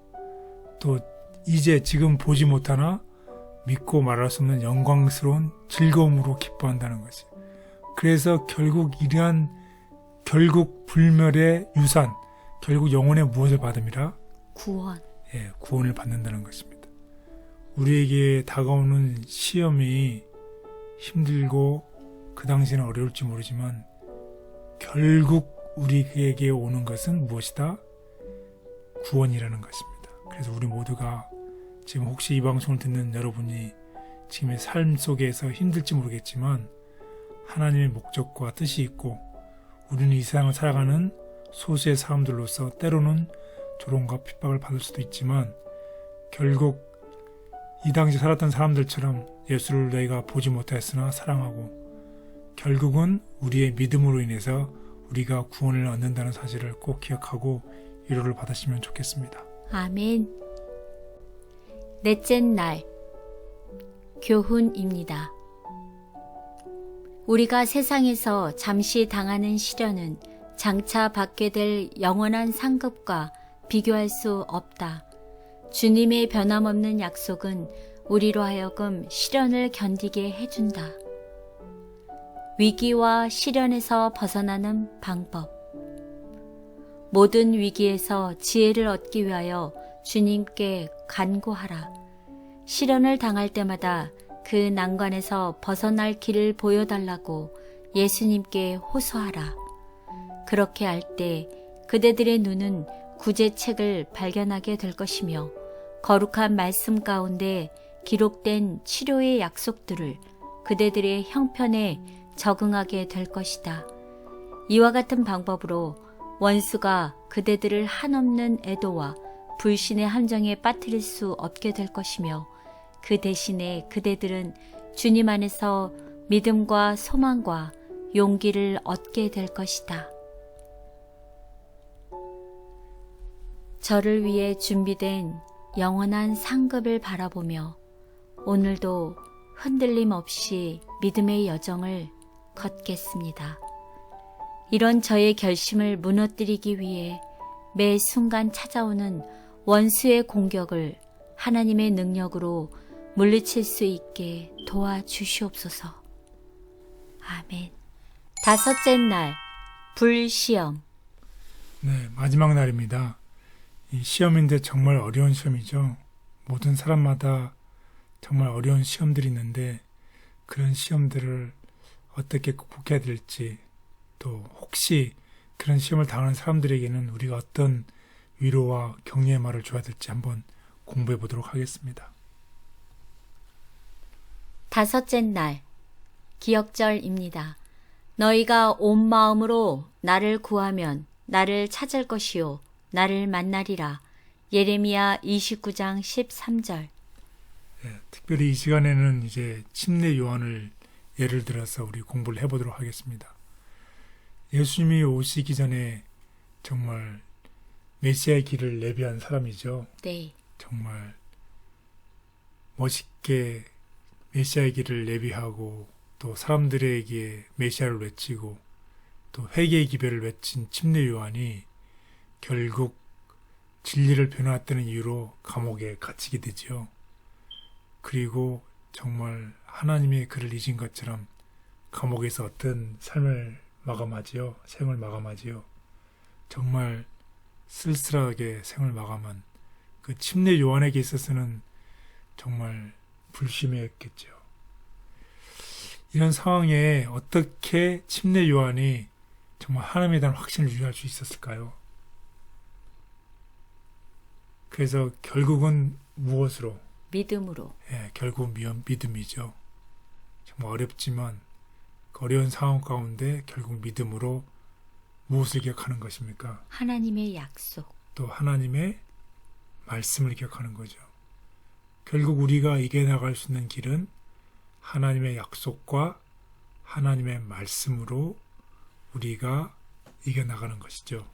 또 이제 지금 보지 못하나 믿고 말할 수 없는 영광스러운 즐거움으로 기뻐한다는 것이. 그래서 결국 이러한 결국 불멸의 유산, 결국 영혼의 무엇을 받음이라? 구원. 예, 구원을 받는다는 것입니다. 우리에게 다가오는 시험이 힘들고 그 당시에는 어려울지 모르지만 결국 우리에게 오는 것은 무엇이다? 구원이라는 것입니다. 그래서 우리 모두가 지금 혹시 이 방송을 듣는 여러분이 지금의 삶 속에서 힘들지 모르겠지만 하나님의 목적과 뜻이 있고 우리는 이 세상을 살아가는 소수의 사람들로서 때로는 조롱과 핍박을 받을 수도 있지만 결국 이 당시 살았던 사람들처럼 예수를 너희가 보지 못하였으나 사랑하고 결국은 우리의 믿음으로 인해서 우리가 구원을 얻는다는 사실을 꼭 기억하고 위로를 받으시면 좋겠습니다. 아멘. 넷째 날 교훈입니다. 우리가 세상에서 잠시 당하는 시련은 장차 받게 될 영원한 상급과 비교할 수 없다. 주님의 변함없는 약속은 우리로 하여금 시련을 견디게 해준다. 위기와 시련에서 벗어나는 방법. 모든 위기에서 지혜를 얻기 위하여 주님께 간구하라. 시련을 당할 때마다 그 난관에서 벗어날 길을 보여달라고 예수님께 호소하라. 그렇게 할 때 그대들의 눈은 구제책을 발견하게 될 것이며 거룩한 말씀 가운데 기록된 치료의 약속들을 그대들의 형편에 적응하게 될 것이다. 이와 같은 방법으로 원수가 그대들을 한없는 애도와 불신의 함정에 빠뜨릴 수 없게 될 것이며 그 대신에 그대들은 주님 안에서 믿음과 소망과 용기를 얻게 될 것이다. 저를 위해 준비된 영원한 상급을 바라보며 오늘도 흔들림 없이 믿음의 여정을 걷겠습니다. 이런 저의 결심을 무너뜨리기 위해 매 순간 찾아오는 원수의 공격을 하나님의 능력으로 물리칠 수 있게 도와주시옵소서. 아멘. 5째 날, 불시험. 네, 마지막 날입니다. 이 시험인데 정말 어려운 시험이죠. 모든 사람마다 정말 어려운 시험들이 있는데 그런 시험들을 어떻게 극복해야 될지, 또 혹시 그런 시험을 당하는 사람들에게는 우리가 어떤 위로와 격려의 말을 줘야 될지 한번 공부해 보도록 하겠습니다. 5째 날, 기억절입니다. 너희가 온 마음으로 나를 구하면 나를 찾을 것이요 나를 만나리라. 예레미야 29장 13절. 네, 특별히 이 시간에는 이제 침례 요한을 예를 들어서 우리 공부를 해보도록 하겠습니다. 예수님이 오시기 전에 정말 메시아의 길을 예비한 사람이죠. 네. 정말 멋있게 메시아의 길을 예비하고 또 사람들에게 메시아를 외치고 또 회개의 기별을 외친 침례 요한이 결국 진리를 변호했다는 이유로 감옥에 갇히게 되죠. 그리고 정말 하나님의 그를 잊은 것처럼 감옥에서 어떤 삶을 마감하지요. 생을 마감하지요. 정말 쓸쓸하게 생을 마감한 그 침례 요한에게 있어서는 정말 불심했겠죠. 이런 상황에 어떻게 침례 요한이 정말 하나님에 대한 확신을 유지할 수 있었을까요? 그래서 결국은 무엇으로? 믿음으로. 결국 믿음이죠. 정말 어렵지만 그 어려운 상황 가운데 결국 믿음으로 무엇을 기억하는 것입니까? 하나님의 약속. 또 하나님의 말씀을 기억하는 거죠. 결국 우리가 이겨나갈 수 있는 길은 하나님의 약속과 하나님의 말씀으로 우리가 이겨나가는 것이죠.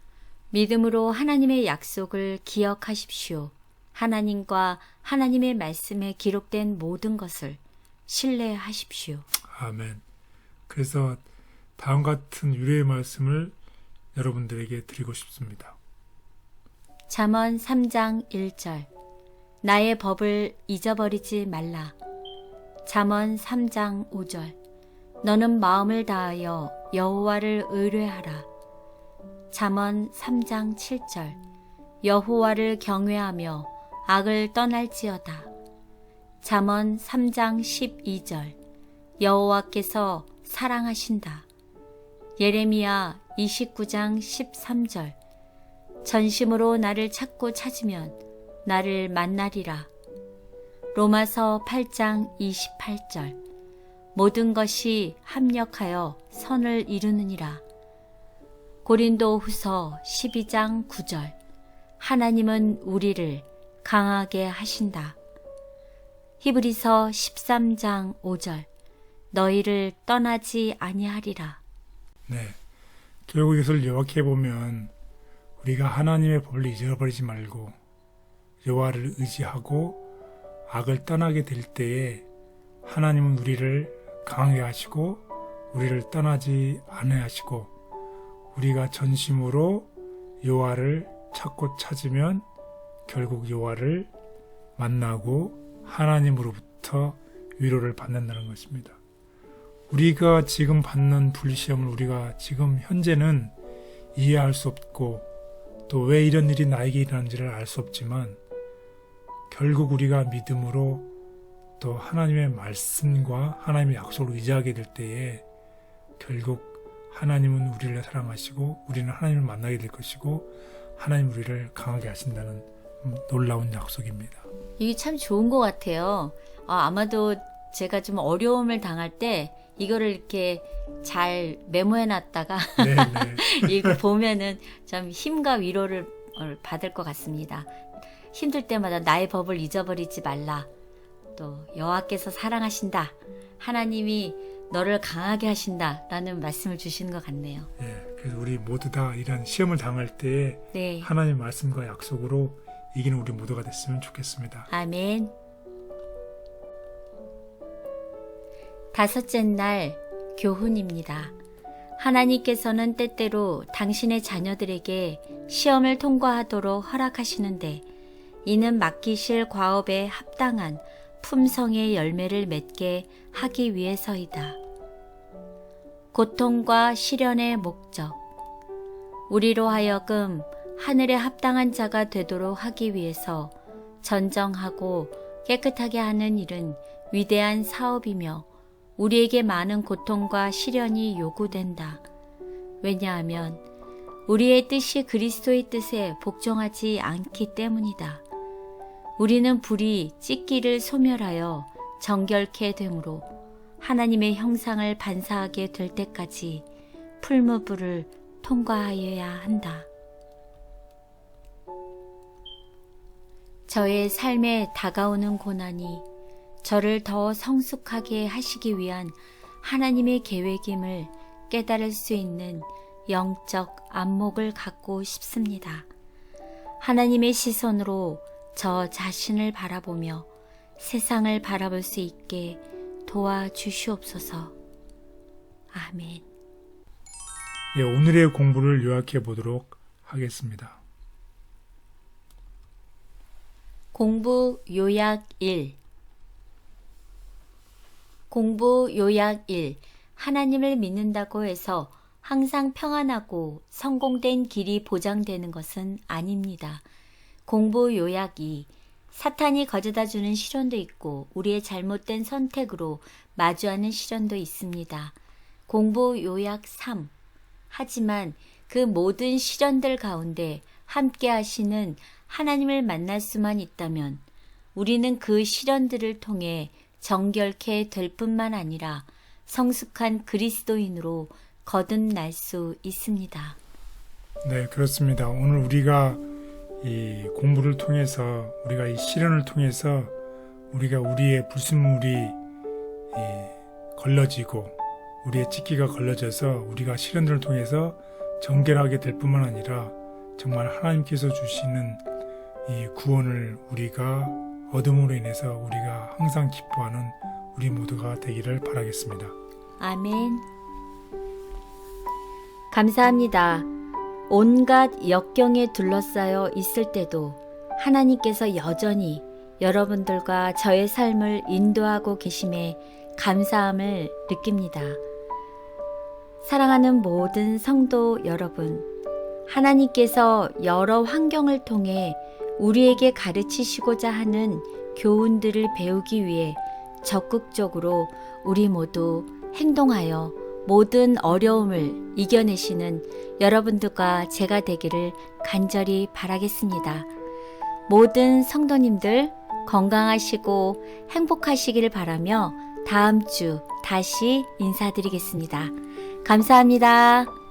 믿음으로 하나님의 약속을 기억하십시오. 하나님과 하나님의 말씀에 기록된 모든 것을 신뢰하십시오. 아멘. 그래서 다음 같은 위로의 말씀을 여러분들에게 드리고 싶습니다. 잠언 3장 1절. 나의 법을 잊어버리지 말라. 잠언 3장 5절. 너는 마음을 다하여 여호와를 의뢰하라. 잠언 3장 7절. 여호와를 경외하며 악을 떠날지어다. 잠언 3장 12절. 여호와께서 사랑하신다. 예레미야 29장 13절. 전심으로 나를 찾고 찾으면 나를 만나리라. 로마서 8장 28절. 모든 것이 합력하여 선을 이루느니라. 고린도후서 12장 9절. 하나님은 우리를 강하게 하신다. 히브리서 13장 5절. 너희를 떠나지 아니하리라. 네, 결국 이것을 요약해 보면 우리가 하나님의 법을 잊어버리지 말고 여호와를 의지하고 악을 떠나게 될 때에 하나님은 우리를 강하게 하시고 우리를 떠나지 않으시고 우리가 전심으로 여호와를 찾고 찾으면 결국 여호와를 만나고 하나님으로부터 하나님으로부터 위로를 받는다는 것입니다. 우리가 지금 받는 불시험을 우리가 지금 현재는 이해할 수 없고 또 왜 이런 일이 나에게 일어나는지를 알 수 없지만 결국 우리가 믿음으로 또 하나님의 말씀과 하나님의 약속을 의지하게 될 때에 결국 하나님은 우리를 사랑하시고 우리는 하나님을 만나게 될 것이고 하나님 우리를 강하게 하신다는 놀라운 약속입니다. 이게 참 좋은 것 같아요. 아마도 제가 좀 어려움을 당할 때 이거를 이렇게 잘 메모해놨다가 네네. 이거 보면은 좀 힘과 위로를 받을 것 같습니다. 힘들 때마다 나의 법을 잊어버리지 말라. 또 여호와께서 사랑하신다. 하나님이 너를 강하게 하신다라는 말씀을 주시는 것 같네요. 그래서 우리 모두 다 이런 시험을 당할 때에 네. 하나님의 말씀과 약속으로 이기는 우리 모두가 됐으면 좋겠습니다. 아멘. 다섯째 날 교훈입니다. 하나님께서는 때때로 당신의 자녀들에게 시험을 통과하도록 허락하시는데 이는 맡기실 과업에 합당한 품성의 열매를 맺게 하기 위해서이다. 고통과 시련의 목적. 우리로 하여금 하늘에 합당한 자가 되도록 하기 위해서 전정하고 깨끗하게 하는 일은 위대한 사업이며 우리에게 많은 고통과 시련이 요구된다. 왜냐하면 우리의 뜻이 그리스도의 뜻에 복종하지 않기 때문이다. 우리는 불이 찢기를 소멸하여 정결케 되므로 하나님의 형상을 반사하게 될 때까지 풀무불을 통과하여야 한다. 저의 삶에 다가오는 고난이 저를 더 성숙하게 하시기 위한 하나님의 계획임을 깨달을 수 있는 영적 안목을 갖고 싶습니다. 하나님의 시선으로 저 자신을 바라보며 세상을 바라볼 수 있게 도와주시옵소서. 아멘. 오늘의 공부를 요약해 보도록 하겠습니다. 공부 요약 1. 공부 요약 1. 하나님을 믿는다고 해서 항상 평안하고 성공된 길이 보장되는 것은 아닙니다. 공부 요약 2. 사탄이 거저다 주는 시련도 있고 우리의 잘못된 선택으로 마주하는 시련도 있습니다. 공부 요약 3. 하지만 그 모든 시련들 가운데 함께 하시는 하나님을 만날 수만 있다면 우리는 그 시련들을 통해 정결케 될 뿐만 아니라 성숙한 그리스도인으로 거듭날 수 있습니다. 네, 그렇습니다. 오늘 우리가 이 공부를 통해서 우리가 이 시련을 통해서 우리가 우리의 불순물이 걸러지고 우리의 찢기가 걸러져서 우리가 시련들을 통해서 정결하게 될 뿐만 아니라 정말 하나님께서 주시는 이 구원을 우리가 얻음으로 인해서 우리가 항상 기뻐하는 우리 모두가 되기를 바라겠습니다. 아멘. 감사합니다. 온갖 역경에 둘러싸여 있을 때도 하나님께서 여전히 여러분들과 저의 삶을 인도하고 계심에 감사함을 느낍니다. 사랑하는 모든 성도 여러분, 하나님께서 여러 환경을 통해 우리에게 가르치시고자 하는 교훈들을 배우기 위해 적극적으로 우리 모두 행동하여 모든 어려움을 이겨내시는 여러분들과 제가 되기를 간절히 바라겠습니다. 모든 성도님들 건강하시고 행복하시기를 바라며 다음 주 다시 인사드리겠습니다. 감사합니다.